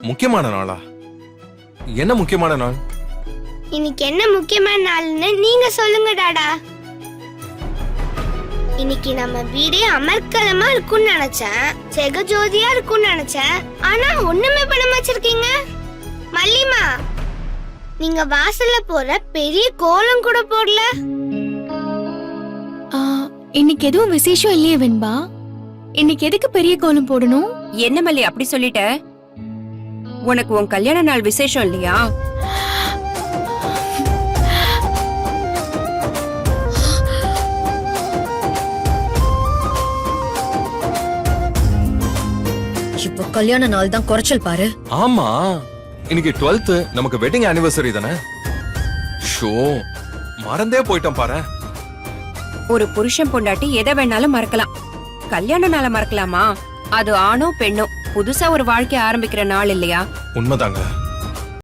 முக்கியமான நாளா? என்ன முக்கியமான நாள்? இன்னைக்கு என்ன முக்கியமான நாள்னு நீங்க சொல்லுங்க டாடா. இன்னைக்கு நம்ம வீடே அமர்க்கலமா இருக்கும்னு நினைச்சேன், ஜெகஜோதியா இருக்கும்னு நினைச்சேன். ஆனா ஒண்ணுமே பண்ணாம வச்சிருக்கீங்க. மல்லிமா, நீங்க வாசல்ல போற பெரிய கோலம் கூட போடல. இன்னைக்கு எதுவும் விசேஷம் இல்லையே வெண்பா. இன்னைக்கு எதுக்கு பெரிய கோலம் போடணும்? என்ன மல்லி அப்படி சொல்லிட்ட? உனக்கு உன் கல்யாண நாள் விசேஷம் இல்லையா? இப்ப கல்யாண நாள் தான் குறைச்சல் பாரு. ஆமா, இன்னைக்கு 12th, நமக்கு வெட்டிங் ஆனிவர்சரி தானே. ஷோ, மறந்தே போயிட்டோம் பாரு. ஒரு புருஷன் பொண்டாட்டி எதை வேணாலும் மறக்கலாம், கல்யாண நாளை மறக்கலாமா? அது ஆணோ பெண்ணோ புதுசா ஒரு வாழ்க்கை ஆரம்பிக்கிற நாள் இல்லையா? உண்மைதாங்க.